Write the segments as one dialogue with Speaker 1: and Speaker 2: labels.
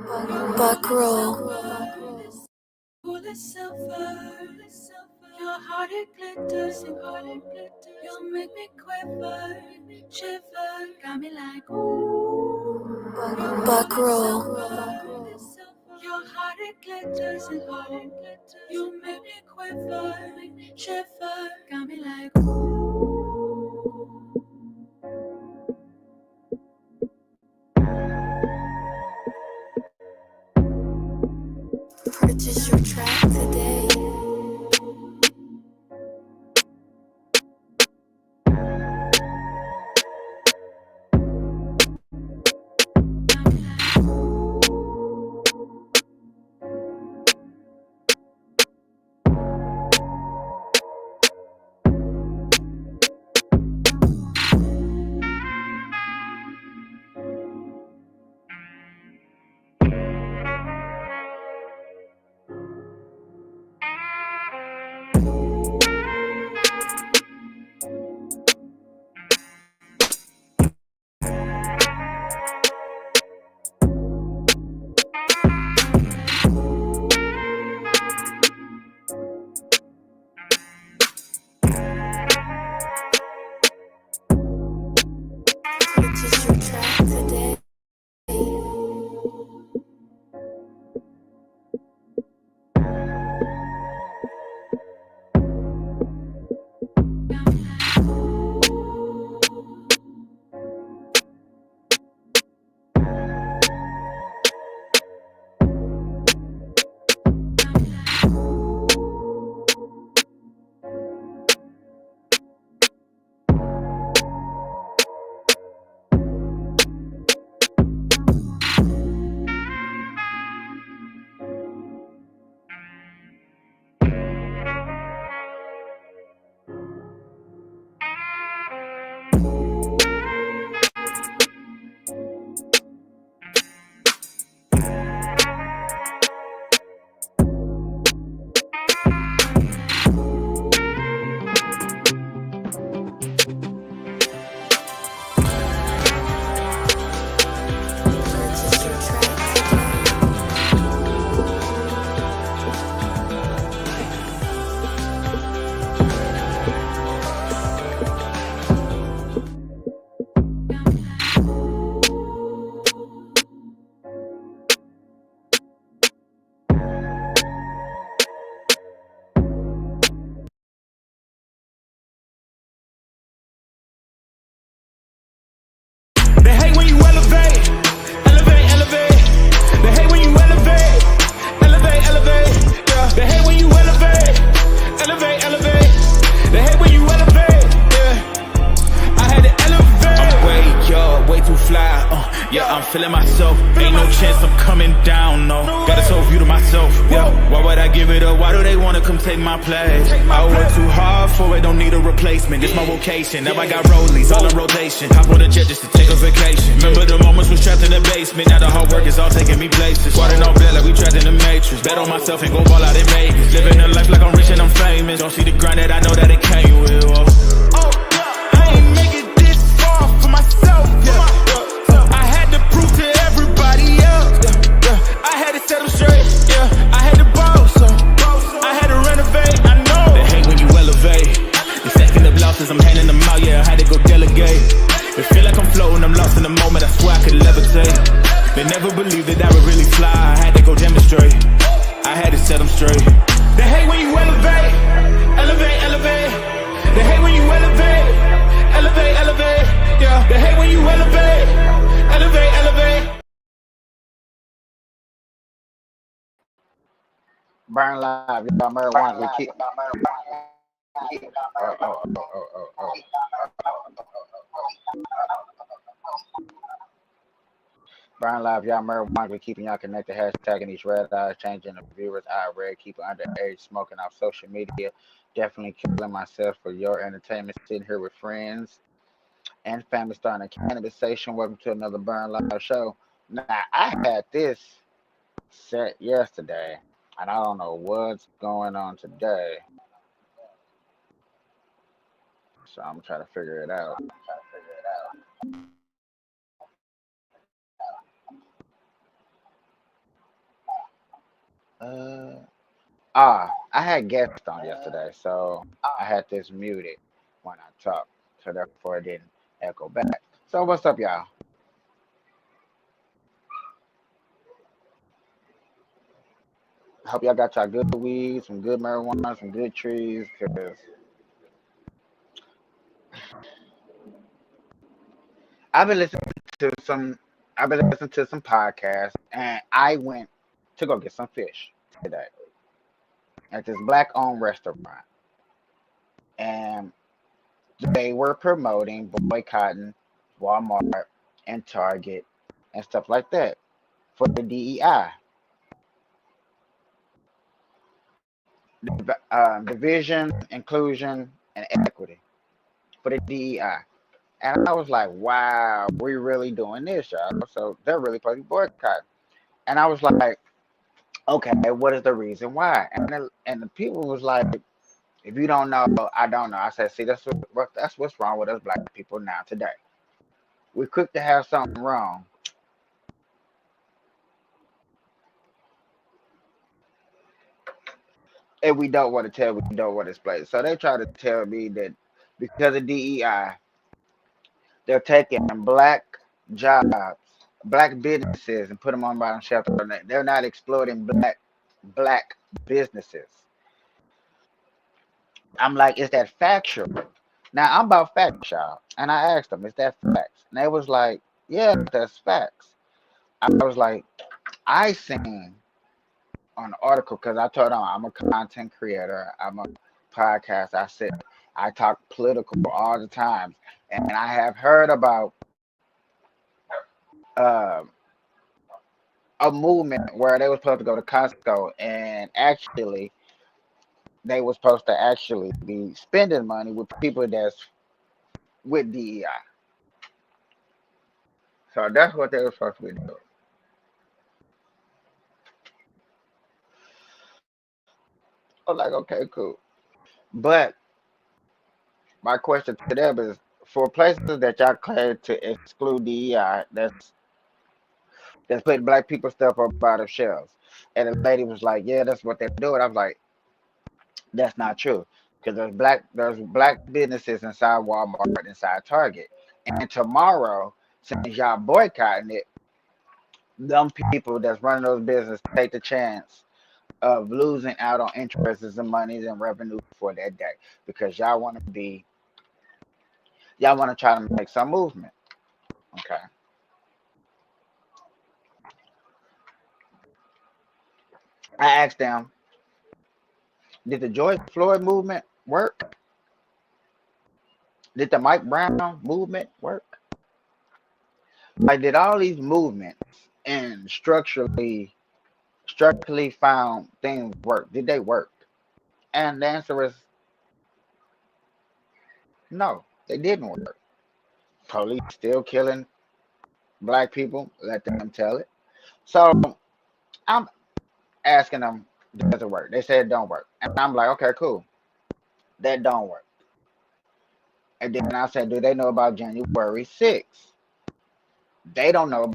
Speaker 1: Buckroll.
Speaker 2: Your heart it glitters, you make me quiver, shiver, got me like ooh.
Speaker 1: Buckroll.
Speaker 2: Your heart it glitters, you make me quiver, shiver, got me like ooh.
Speaker 1: Purchase your track today. Purchase your track today. Purchase your track today.
Speaker 3: They hate when you elevate, elevate, elevate. They hate when you elevate, elevate, elevate. Yeah. They hate when you elevate, elevate, elevate. They hate when you elevate. Yeah. I had to elevate. I'm way up, way too fly. Yeah, I'm feeling myself. Ain't no chance I'm coming down. No, got a soul view to myself. Yeah. Why would I give it up? Why do they wanna come take my place? I work too hard for it, don't need a replacement. This my vocation. Now I got rollies all in rotation. Hop on a jet just to take a vacation. Remember the moments was trapped in the basement. Now the hard work is all taking me places. Squatting on bed like we trapped in the matrix. Bet on myself and go ball out in Vegas. Living a life like I'm rich and I'm famous. Don't see the grind that I know that it came with. Oh, I ain't make it this far for myself. Yeah. I had to prove to everybody else. I had to set them straight. Yeah, I had to boss. I had to renovate. I know they hate when you elevate. They stacking up losses, I'm handing them out. Yeah, I had to go delegate. It feel like I'm floating, I'm lost in the moment. I swear I could levitate. They never believed that I would really fly. I had to go demonstrate. I had to set them straight. They hate when you elevate, elevate, elevate. They hate when you elevate, elevate, elevate. Yeah, they hate when you elevate, elevate, elevate.
Speaker 4: Burn live, y'all marijuana. We keep. Burn live, y'all marijuana. We keeping y'all connected. Hashtagging these red eyes, changing the viewers. I red, keeping underage, smoking off social media. Definitely killing myself for your entertainment. Sitting here with friends and family, starting a cannabis station. Welcome to another Burn Live show. Now, I had this set yesterday, and I don't know what's going on today. So I'm trying to figure it out. Uh, I had guests on yesterday, so I had this muted when I talked, so therefore it didn't echo back. So what's up, y'all? Hope y'all got y'all good weed, some good marijuana, some good trees, cause I've been listening to some. I've been listening to some podcasts, and I went to go get some fish today at this black-owned restaurant, and they were promoting boycotting Walmart and Target and stuff like that for the DEI, division, inclusion, and equity for the DEI. And I was like, wow, we really doing this, y'all. So they're really supposed to be boycotting. And I was like, okay, what is the reason why? And the people was like, if you don't know, I don't know. I said, see, that's what's wrong with us black people now today. We're quick to have something wrong, and we don't want to tell. We don't want to explain. So they try to tell me that because of DEI, they're taking black jobs, black businesses, and put them on bottom shelf. They're not exploiting black businesses. I'm like, is that factual? Now I'm about facts, y'all. And I asked them, is that facts? And they was like, yeah, that's facts. I was like, I seen on the article because I told them I'm a content creator, I'm a podcast. I said I talk political all the time, and I have heard about uh, a movement where they were supposed to go to Costco and actually they were supposed to actually be spending money with people that's with DEI. So that's what they were supposed to be doing. I was like, okay, cool. But my question to them is for places that y'all claim to exclude DEI, that's putting black people stuff up out of shelves. And the lady was like, yeah, that's what they're doing. I was like, that's not true. Because there's black businesses inside Walmart, inside Target. And tomorrow, since y'all boycotting it, them people that's running those businesses take the chance of losing out on interests and monies and revenue for that day. Because y'all want to try to make some movement. Okay. I asked them, did the George Floyd movement work? Did the Mike Brown movement work? Like, did all these movements and structurally found things work? Did they work? And the answer is no, they didn't work. Police still killing black people. Let them tell it. So I'm asking them, does it work? They said it don't work. And I'm like, okay, cool. That don't work. And then I said, do they know about January 6th? They don't know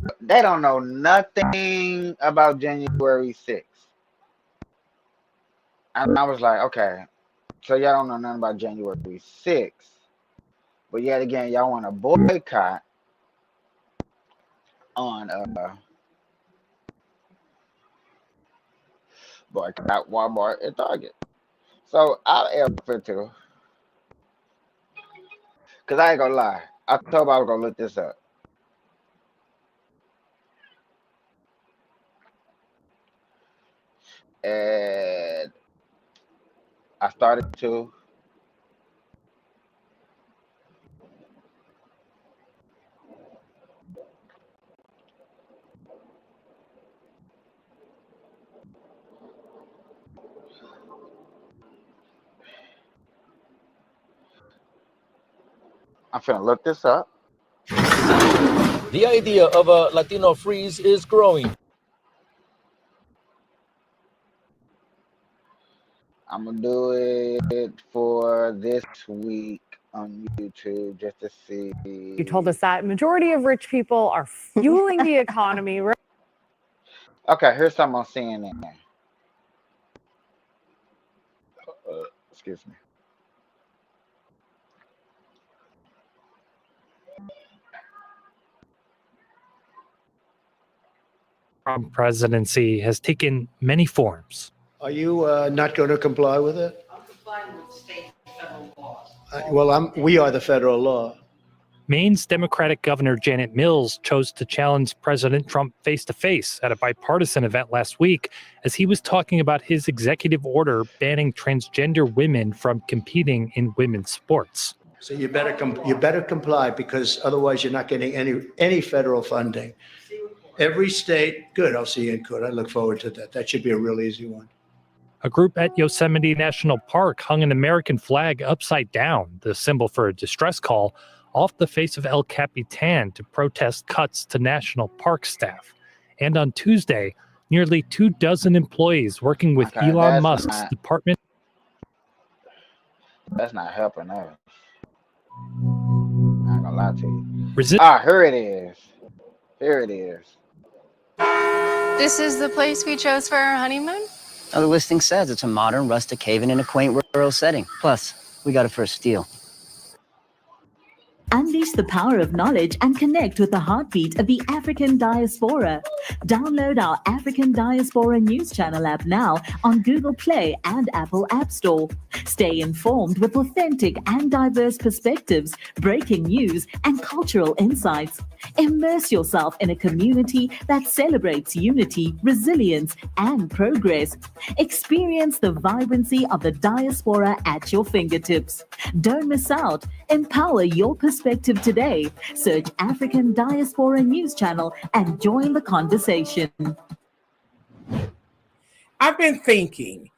Speaker 4: nothing about January 6th. And I was like, okay, so y'all don't know nothing about January 6th. But yet again, y'all want to boycott on boycott Walmart and Target. So I'll answer too. Cause I ain't gonna lie. I told I was gonna look this up. And I started to. I'm finna look this up.
Speaker 5: The idea of a Latino freeze is growing.
Speaker 4: I'm gonna do it for this week on YouTube just to see.
Speaker 6: You told us that majority of rich people are fueling the economy.
Speaker 4: Okay, here's something on CNN. Excuse me.
Speaker 7: Trump presidency has taken many forms.
Speaker 8: Are you not going to comply with it?
Speaker 9: I'm complying with state and federal laws.
Speaker 8: We are the federal law.
Speaker 7: Maine's Democratic Governor Janet Mills chose to challenge President Trump face to face at a bipartisan event last week as he was talking about his executive order banning transgender women from competing in women's sports.
Speaker 8: So you better comply, because otherwise you're not getting any federal funding. Every state, good. I'll see you in court. I look forward to that. That should be a real easy one.
Speaker 7: A group at Yosemite National Park hung an American flag upside down, the symbol for a distress call, off the face of El Capitan to protest cuts to national park staff. And on Tuesday, nearly 24 employees working with
Speaker 4: Okay,
Speaker 7: Elon Musk's department.
Speaker 4: That's not helping us. I ain't gonna lie to you. Here it is. Here it is.
Speaker 10: This is the place we chose for our honeymoon?
Speaker 9: Oh, the listing says it's a modern, rustic haven in a quaint rural setting. Plus, we got it for a steal.
Speaker 11: Unleash the power of knowledge and connect with the heartbeat of the African diaspora. Download our African Diaspora News Channel app now on Google Play and Apple App Store. Stay informed with authentic and diverse perspectives, breaking news, and cultural insights. Immerse yourself in a community that celebrates unity, resilience, and progress. Experience the vibrancy of the diaspora at your fingertips. Don't miss out. Empower your perspective today. Search African Diaspora News Channel and join the conversation.
Speaker 12: I've been thinking,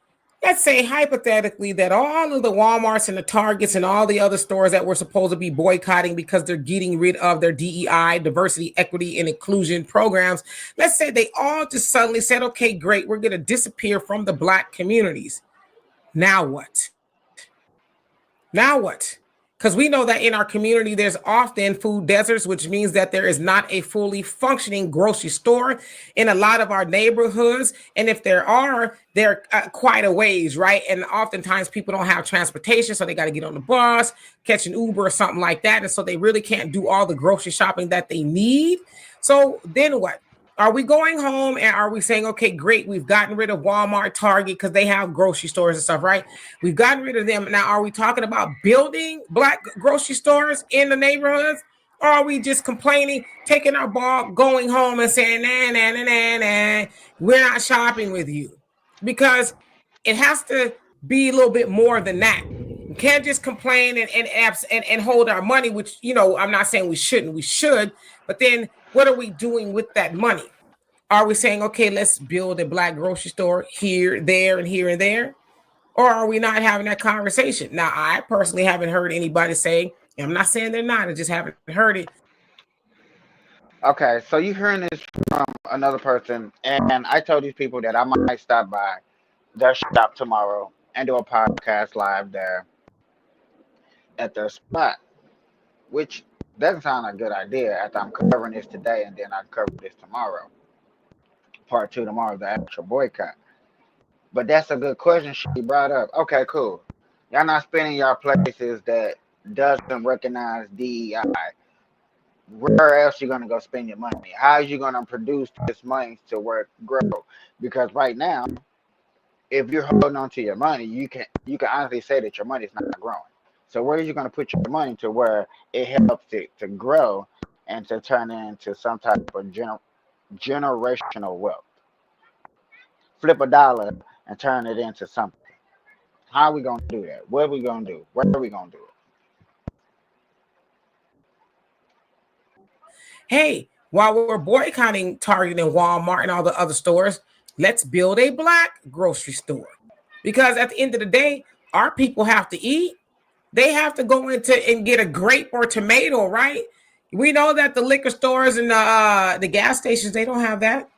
Speaker 12: let's say hypothetically that all of the Walmarts and the Targets and all the other stores that we're supposed to be boycotting because they're getting rid of their DEI, diversity, equity, and inclusion programs, let's say they all just suddenly said, okay, great, we're going to disappear from the Black communities. Now what? Now what? Because we know that in our community, there's often food deserts, which means that there is not a fully functioning grocery store in a lot of our neighborhoods. And if there are, they're quite a ways, right? And oftentimes people don't have transportation, so they got to get on the bus, catch an Uber or something like that. And so they really can't do all the grocery shopping that they need. So then what? Are we going home and are we saying, okay, great, we've gotten rid of Walmart, Target, because they have grocery stores and stuff, right? We've gotten rid of them. Now, are we talking about building Black grocery stores in the neighborhoods? Or are we just complaining, taking our ball, going home and saying, nah, we're not shopping with you? Because it has to be a little bit more than that. We can't just complain and hold our money, which, you know, I'm not saying we shouldn't, we should, but then what are we doing with that money? Are we saying, okay, let's build a Black grocery store here, there, and here and there? Or are we not having that conversation? Now, I personally haven't heard anybody say, and I'm not saying they're not, I just haven't heard it.
Speaker 4: Okay, so you're hearing this from another person, and I told these people that I might stop by their shop tomorrow and do a podcast live there at their spot, which doesn't sound like a good idea after I'm covering this today and then I cover this tomorrow. Part 2 tomorrow, the actual boycott. But that's a good question she brought up. Okay, cool. Y'all not spending y'all places that doesn't recognize DEI. Where else you gonna go spend your money? How are you gonna produce this money to work grow? Because right now, if you're holding on to your money, you can honestly say that your money is not growing. So where are you going to put your money to where it helps it to grow and to turn it into some type of generational wealth? Flip a dollar and turn it into something. How are we going to do that? What are we going to do? Where are we going to do it?
Speaker 12: Hey, while we're boycotting Target and Walmart and all the other stores, let's build a Black grocery store. Because at the end of the day, our people have to eat. They have to go into and get a grape or tomato, right? We know that the liquor stores and the gas stations, they don't have that.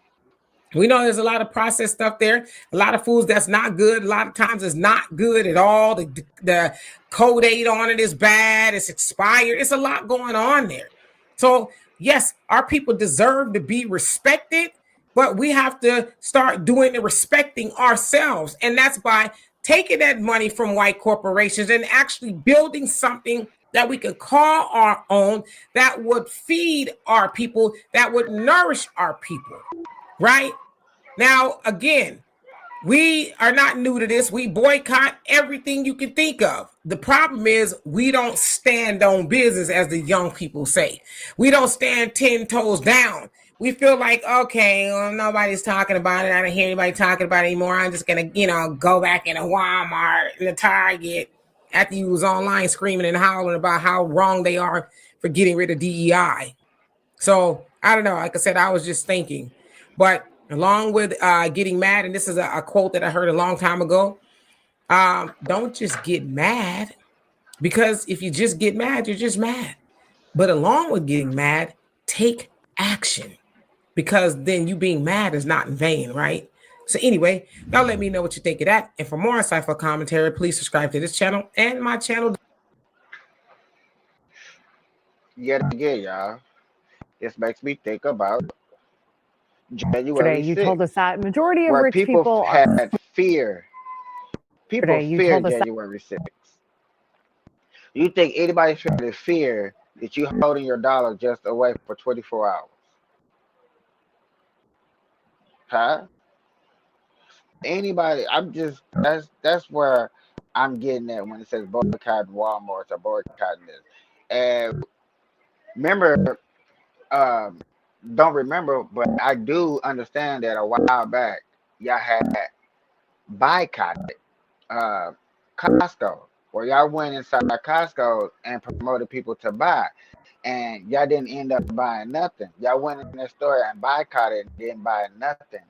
Speaker 12: We know there's a lot of processed stuff there, a lot of foods that's not good. A lot of times it's not good at all. The code date on it is bad. It's expired. It's a lot going on there. So yes, our people deserve to be respected, but we have to start doing and respecting ourselves. And that's by taking that money from white corporations and actually building something that we could call our own, that would feed our people, that would nourish our people, right? Now, again, we are not new to this. We boycott everything you can think of. The problem is we don't stand on business, as the young people say. We don't stand 10 toes down. We feel like, okay, well, nobody's talking about it. I don't hear anybody talking about it anymore. I'm just going to, go back into Walmart and the Target after you was online screaming and howling about how wrong they are for getting rid of DEI. So I don't know. Like I said, I was just thinking, but along with getting mad, and this is a quote that I heard a long time ago, don't just get mad, because if you just get mad, you're just mad. But along with getting mad, take action, because then you being mad is not in vain, right? So anyway, y'all let me know what you think of that. And for more insightful commentary, please subscribe to this channel and my channel.
Speaker 4: Yet again, y'all, this makes me think about
Speaker 6: Today,
Speaker 4: January
Speaker 6: you
Speaker 4: 6th,
Speaker 6: told us that majority of
Speaker 4: where
Speaker 6: rich
Speaker 4: people
Speaker 6: people
Speaker 4: had fear. People
Speaker 6: Today, you
Speaker 4: fear
Speaker 6: told us that-
Speaker 4: January 6th. You think anybody should fear that you holding your dollar just away for 24 hours? Huh? Anybody? That's where I'm getting at when it says boycotting Walmart or boycotting this. And remember, don't remember, but I do understand that a while back y'all had boycotted Costco, where y'all went inside Costco and promoted people to buy, and y'all didn't end up buying nothing. Y'all went in the store and boycotted and didn't buy nothing.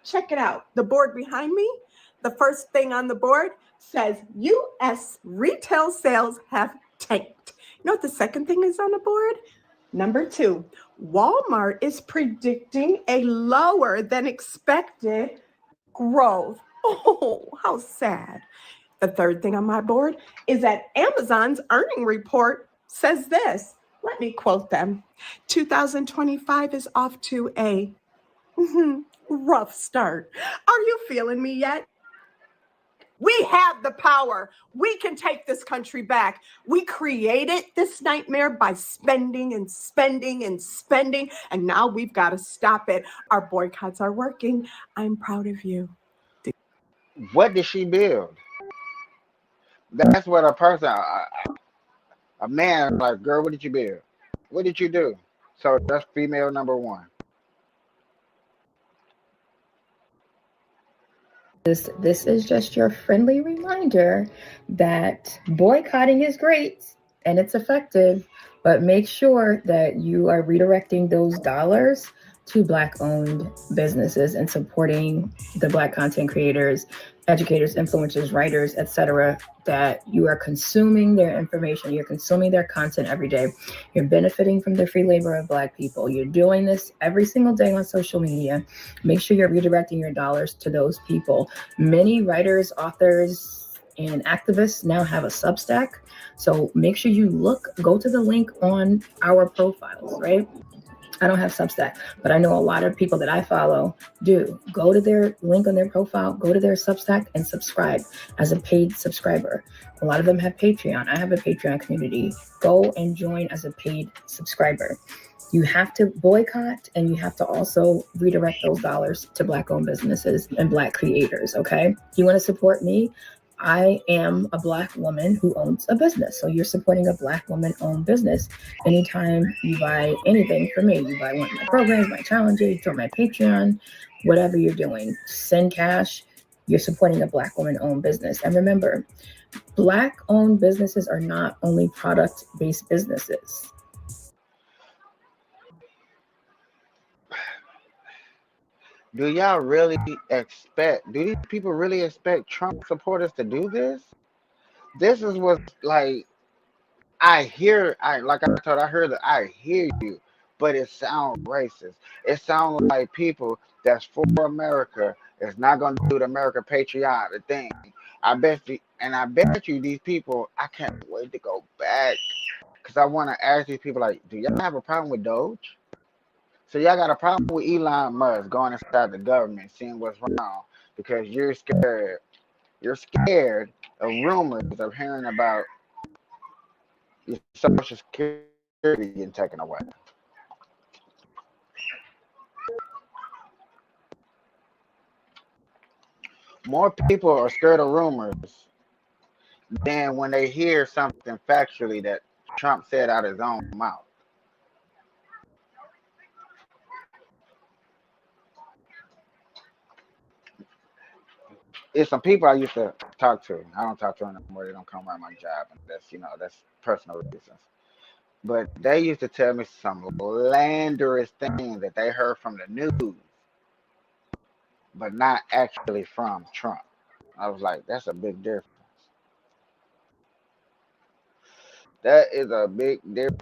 Speaker 13: Check it out. The board behind me, the first thing on the board says U.S. retail sales have tanked. You know what the second thing is on the board? Number 2, Walmart is predicting a lower than expected growth. Oh, how sad. The third thing on my board is that Amazon's earning report says this. Let me quote them. 2025 is off to a rough start. Are you feeling me yet? We have the power. We can take this country back. We created this nightmare by spending and spending and spending, and now we've got to stop it. Our boycotts are working. I'm proud of you.
Speaker 4: What did she build? That's what a person, a man, like, girl, what did you build? What did you do? So that's female number 1.
Speaker 14: This is just your friendly reminder that boycotting is great and it's effective, but make sure that you are redirecting those dollars to Black-owned businesses and supporting the Black content creators, educators, influencers, writers, etc., that you are consuming their information, you're consuming their content every day. You're benefiting from the free labor of Black people. You're doing this every single day on social media. Make sure you're redirecting your dollars to those people. Many writers, authors, and activists now have a Substack. So make sure you go to the link on our profiles, right? I don't have Substack, but I know a lot of people that I follow do. Go to their link on their profile, go to their Substack and subscribe as a paid subscriber. A lot of them have Patreon. I have a Patreon community. Go and join as a paid subscriber. You have to boycott, and you have to also redirect those dollars to Black-owned businesses and Black creators, okay? You want to support me? I am a Black woman who owns a business. So you're supporting a Black woman-owned business. Anytime you buy anything from me, you buy one of my programs, my challenges, join my Patreon, whatever you're doing, send cash, you're supporting a Black woman-owned business. And remember, Black-owned businesses are not only product-based businesses.
Speaker 4: Do y'all really expect, do these people really expect Trump supporters to do this? This is what, like, I hear you, but it sounds racist. It sounds like people that's for America is not going to do the America patriotic thing. I bet you these people, I can't wait to go back because I want to ask these people, like, do y'all have a problem with Doge? So y'all got a problem with Elon Musk going inside the government, seeing what's wrong, because you're scared. You're scared of rumors of hearing about your Social Security getting taken away. More people are scared of rumors than when they hear something factually that Trump said out his own mouth. It's some people I used to talk to. I don't talk to them anymore. They don't come around my job, and that's personal reasons. But they used to tell me some slanderous things that they heard from the news, but not actually from Trump. I was like, that's a big difference. That is a big difference.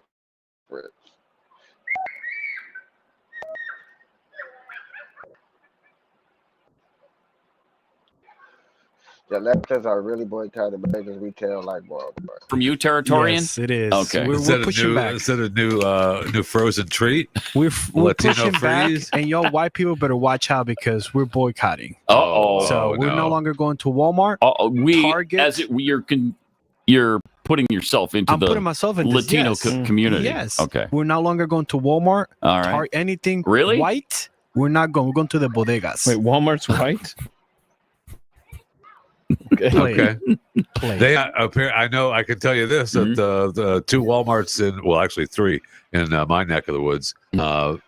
Speaker 4: The leftists are really boycotting Baker's retail like Walmart.
Speaker 15: From you, Territorian?
Speaker 16: Yes, it is.
Speaker 15: Okay.
Speaker 16: We're pushing back.
Speaker 17: Is that a new frozen treat?
Speaker 16: We're
Speaker 17: Latino
Speaker 16: pushing
Speaker 17: freeze?
Speaker 16: back, and y'all white people better watch out because we're boycotting.
Speaker 15: Uh-oh.
Speaker 16: So we're no longer going to Walmart.
Speaker 15: Target. You're putting yourself into
Speaker 16: I'm putting myself in this,
Speaker 15: Latino
Speaker 16: yes.
Speaker 15: community.
Speaker 16: Yes.
Speaker 15: Okay.
Speaker 16: We're no longer going to Walmart.
Speaker 15: All right.
Speaker 16: Anything
Speaker 15: Really?
Speaker 16: white, we're not going. We're going to the bodegas.
Speaker 18: Wait, Walmart's white?
Speaker 17: Okay. They I know. I can tell you this: that the two WalMarts actually three in my neck of the woods. I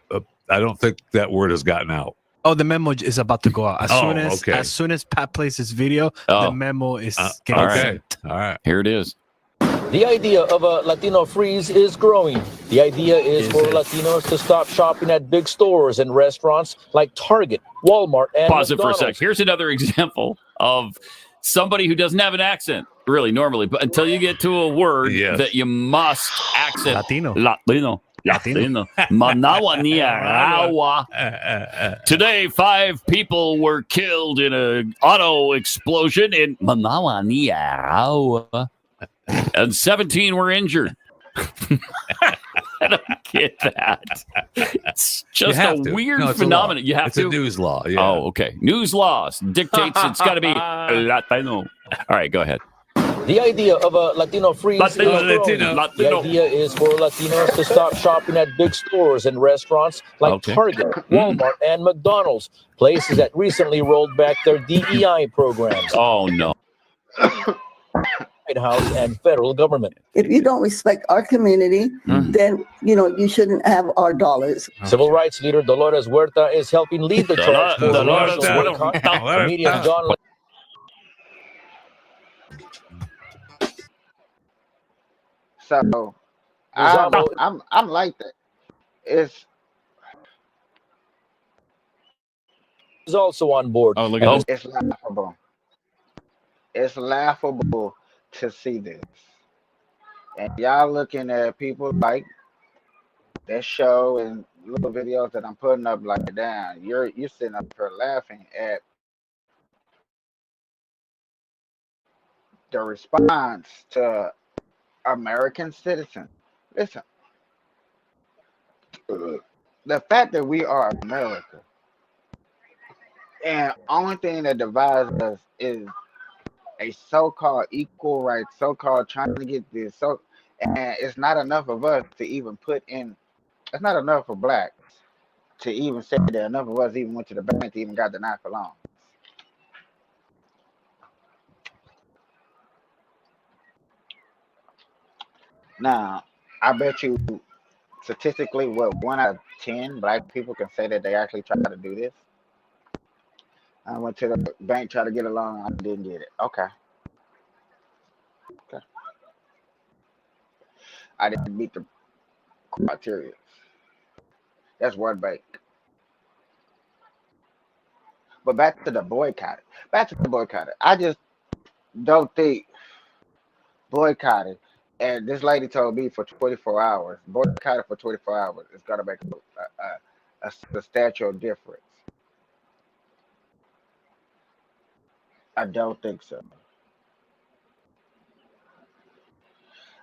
Speaker 17: don't think that word has gotten out.
Speaker 16: Oh, the memo is about to go out
Speaker 17: Okay.
Speaker 16: As soon as Pat plays this video. The memo is getting sent.
Speaker 17: All right.
Speaker 15: Here it is.
Speaker 5: The idea of a Latino freeze is growing. The idea is for Latinos to stop shopping at big stores and restaurants like Target, Walmart, and
Speaker 15: Pause it for a
Speaker 5: McDonald's.
Speaker 15: sec. Here's another example of somebody who doesn't have an accent, really, normally, but until you get to a word that you must accent. Latino. Manawa Niarawa. Today, 5 people were killed in an auto explosion in Manawa Niarawa. And 17 were injured. I don't get that. It's just a weird phenomenon. You have
Speaker 17: it's
Speaker 15: to.
Speaker 17: a news law. Yeah.
Speaker 15: Oh, okay. News laws dictates it's got to be Latino. All right, go ahead.
Speaker 5: The idea of a Latino freeze is growing. The idea is for Latinos to stop shopping at big stores and restaurants like Target, Walmart, and McDonald's, places that recently rolled back their DEI programs.
Speaker 15: Oh, no.
Speaker 5: White House and federal government.
Speaker 19: If you don't respect our community, then you shouldn't have our dollars.
Speaker 5: Civil rights leader Dolores Huerta is helping lead the charge for
Speaker 15: Dolores
Speaker 5: national boycott. Comedian John.
Speaker 4: So I'm like that. It's
Speaker 5: also on board.
Speaker 15: Oh, look at
Speaker 4: It's laughable. It's laughable to see this. And y'all looking at people like that show and little videos that I'm putting up like damn, you're sitting up here laughing at the response to American citizens. Listen, the fact that we are America and only thing that divides us is a so-called equal rights, so-called trying to get this, and it's not enough of us to even put in. It's not enough for blacks to even say that enough of us even went to the bank to even got the knife alone. Now, I bet you statistically, what 1 out of 10 black people can say that they actually try to do this. I went to the bank, tried to get a loan, I didn't get it. Okay. I didn't meet the criteria. That's one bank. But back to the boycott. I just don't think boycotting. And this lady told me for 24 hours, boycotting for 24 hours is going to make a substantial difference. I don't think so.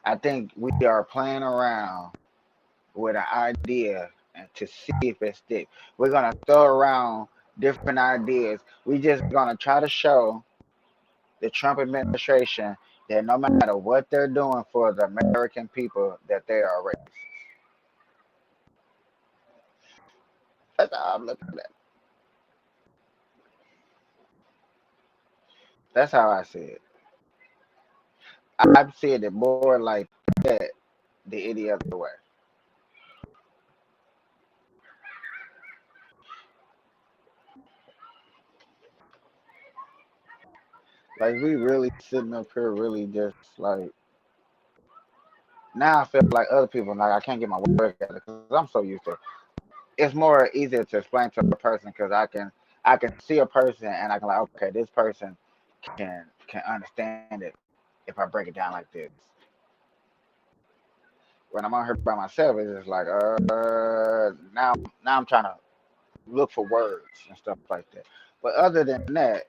Speaker 4: I think we are playing around with an idea and to see if it sticks. We're gonna throw around different ideas. We just gonna try to show the Trump administration that no matter what they're doing for the American people, that they are racist. That's how I'm looking at it. That's how I see it. I'm seeing it more like that than any other way. Like we really sitting up here, really just like now. I feel like other people like I can't get my words together because I'm so used to it. It's more easier to explain to a person because I can see a person and I can like okay, this person can understand it if I break it down like this. When I'm on here by myself, it's just like now I'm trying to look for words and stuff like that. But other than that,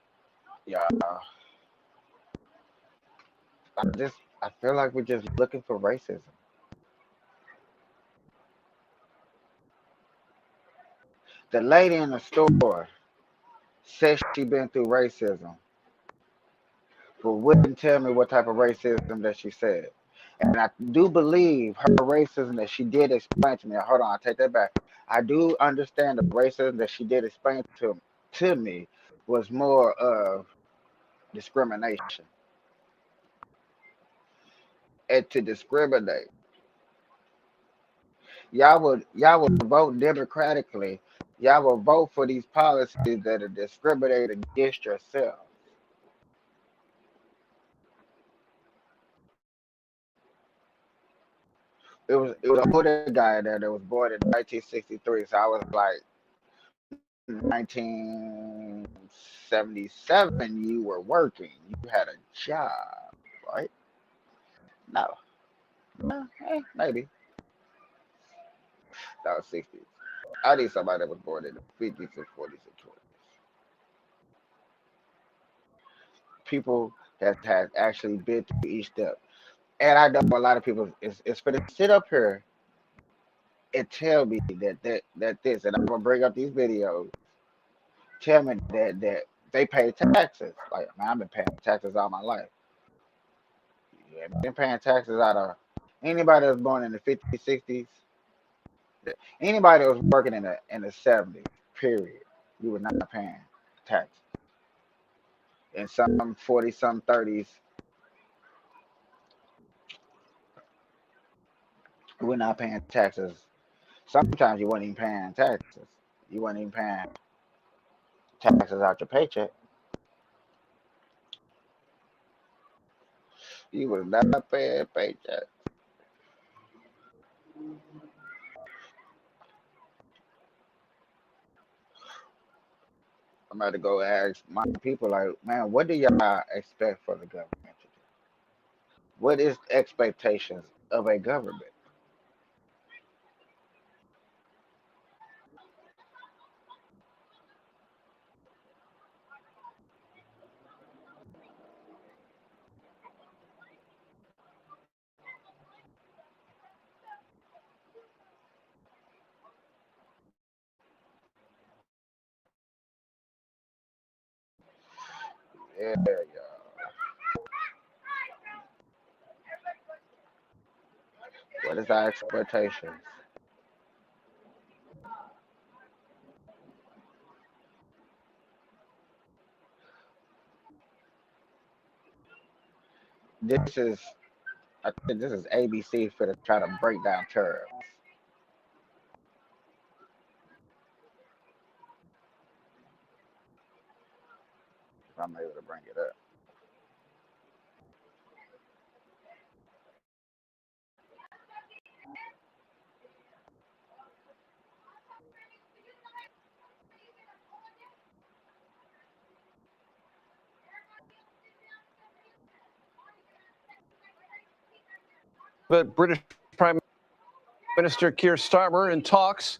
Speaker 4: yeah, I feel like we're just looking for racism. The lady in the store said she been through racism, but wouldn't tell me what type of racism that she said. And I do believe her racism that she did explain to me. Hold on, I take that back. I do understand the racism that she did explain to me was more of discrimination. And to discriminate, y'all would vote democratically. Y'all will vote for these policies that are discriminating against yourself. It was an older guy there that was born in 1963, so I was like 1977. You were working, you had a job, right? No, no, maybe that was 60s. I need somebody that was born in the 50s and 40s and 20s. People that had actually been through each step. And I know a lot of people is for to sit up here and tell me that this, and I'm gonna bring up these videos. Tell me that they pay taxes. Like man, I've been paying taxes all my life. Yeah, I've been paying taxes out of anybody that was born in the 50s, 60s, anybody that was working in the 70s. Period. You were not paying taxes. In some 40, some 30s, we're not paying taxes. Sometimes you weren't even paying taxes. You weren't even paying taxes out your paycheck. You was not paying paycheck. I'm about to go ask my people like, man, what do y'all expect for the government to do? What is expectations of a government? Yeah, what is our expectations? This is I think this is ABC for to try to break down tariffs. If I'm able to bring it up.
Speaker 18: But British Prime Minister Keir Starmer in talks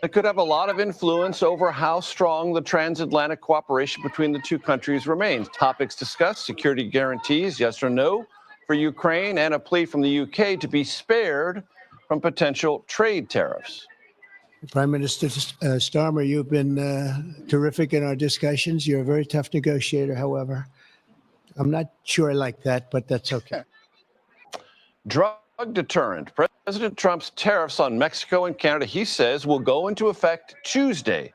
Speaker 18: that could have a lot of influence over how strong the transatlantic cooperation between the two countries remains. Topics discussed: security guarantees, yes or no, for Ukraine and a plea from the UK to be spared from potential trade tariffs.
Speaker 8: Prime Minister Starmer, you've been terrific in our discussions. You're a very tough negotiator, however. I'm not sure I like that, but that's okay.
Speaker 18: Drug deterrent. President Trump's tariffs on Mexico and Canada, he says, will go into effect Tuesday,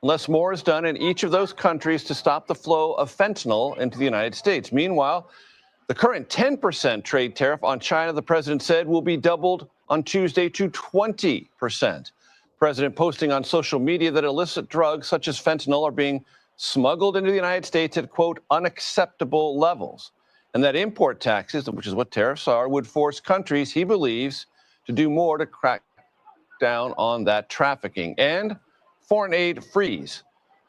Speaker 18: unless more is done in each of those countries to stop the flow of fentanyl into the United States. Meanwhile, the current 10% trade tariff on China, the president said, will be doubled on Tuesday to 20%. President posting on social media that illicit drugs such as fentanyl are being smuggled into the United States at, quote, unacceptable levels, and that import taxes, which is what tariffs are, would force countries, he believes, to do more to crack down on that trafficking. And foreign aid freeze.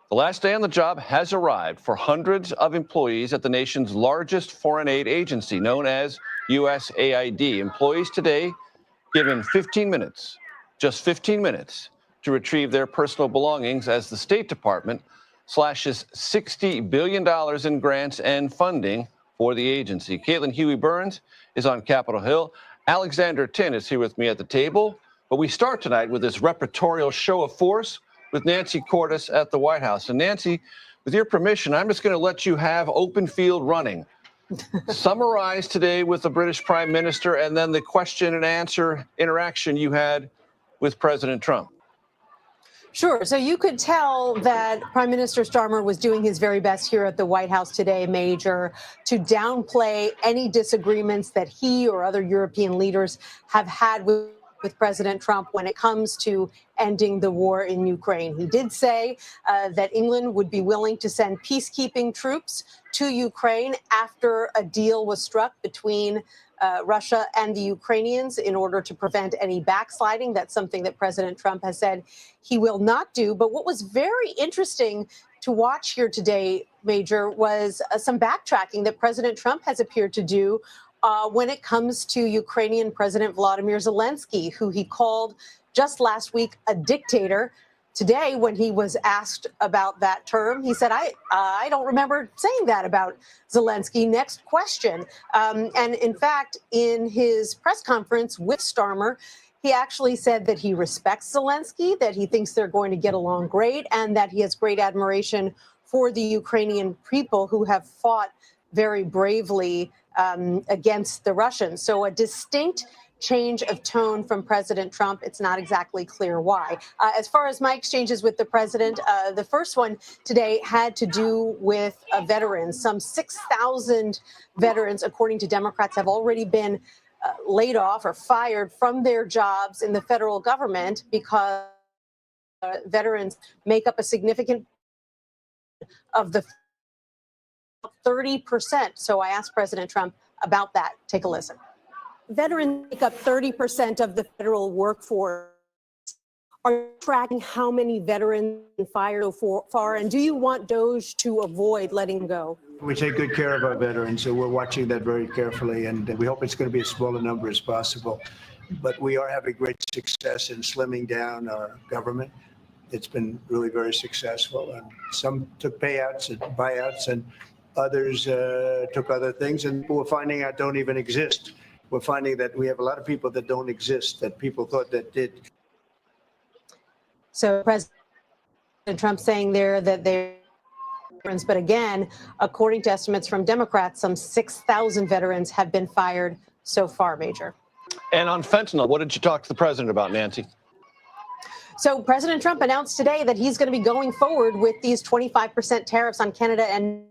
Speaker 18: The last day on the job has arrived for hundreds of employees at the nation's largest foreign aid agency, known as USAID. Employees today given 15 minutes, just 15 minutes, to retrieve their personal belongings as the State Department slashes $60 billion in grants and funding for the agency. Caitlin Huey-Burns is on Capitol Hill. Alexander Tin is here with me at the table. But we start tonight with this repertorial show of force with Nancy Cordes at the White House. And Nancy, with your permission, I'm just going to let you have open field running. Summarize today with the British Prime Minister and then the question and answer interaction you had with President Trump.
Speaker 20: Sure. So you could tell that Prime Minister Starmer was doing his very best here at the White House today, Major, to downplay any disagreements that he or other European leaders have had with President Trump when it comes to ending the war in Ukraine. He did say that England would be willing to send peacekeeping troops to Ukraine after a deal was struck between Russia and the Ukrainians in order to prevent any backsliding. That's something that President Trump has said he will not do. But what was very interesting to watch here today, Major, was some backtracking that President Trump has appeared to do when it comes to Ukrainian President Volodymyr Zelensky, who he called just last week a dictator. Today, when he was asked about that term, he said, I don't remember saying that about Zelensky. Next question. And in fact, in his press conference with Starmer, he actually said that he respects Zelensky, that he thinks they're going to get along great, and that he has great admiration for the Ukrainian people who have fought very bravely against the Russians. So a distinct change of tone from President Trump. It's not exactly clear why. As far as my exchanges with the president, the first one today had to do with veterans. Some 6,000 veterans, according to Democrats, have already been laid off or fired from their jobs in the federal government because veterans make up a significant of the 30%. So I asked President Trump about that. Take a listen. Veterans make up 30% of the federal workforce. Are you tracking how many veterans fired so far? And do you want DOJ to avoid letting go?
Speaker 8: We take good care of our veterans, so we're watching that very carefully, and we hope it's going to be as small a number as possible. But we are having great success in slimming down our government. It's been really very successful. And some took payouts and buyouts, and others took other things, and we're finding out don't even exist. We're finding that we have a lot of people that don't exist, that people thought that did.
Speaker 20: So President Trump saying there that they're veterans, but again, according to estimates from Democrats, some 6,000 veterans have been fired so far, Major.
Speaker 18: And on fentanyl, what did you talk to the president about, Nancy?
Speaker 20: So President Trump announced today that he's going to be going forward with these 25% tariffs on Canada and,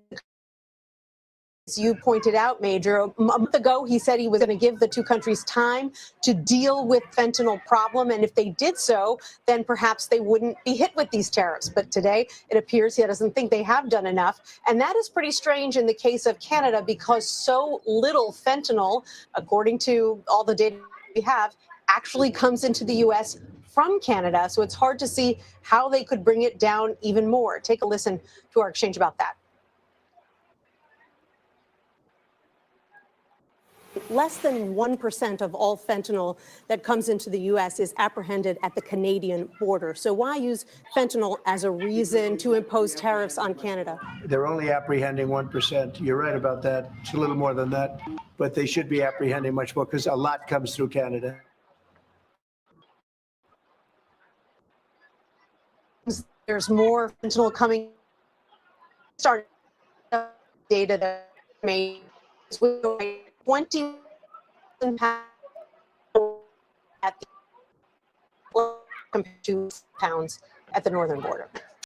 Speaker 20: as you pointed out, Major, a month ago, he said he was going to give the two countries time to deal with fentanyl problem. And if they did so, then perhaps they wouldn't be hit with these tariffs. But today, it appears he doesn't think they have done enough. And that is pretty strange in the case of Canada because so little fentanyl, according to all the data we have, actually comes into the U.S. from Canada. So it's hard to see how they could bring it down even more. Take a listen to our exchange about that. less than 1% of all fentanyl that comes into the U.S. is apprehended at the Canadian border. So why use fentanyl as a reason to impose tariffs on Canada?
Speaker 8: They're only apprehending 1%. You're right about that. It's a little more than that, but they should be apprehending much more because a lot comes through Canada.
Speaker 20: There's more fentanyl coming. Started data that made 20 pounds at the compared to pounds at the northern border.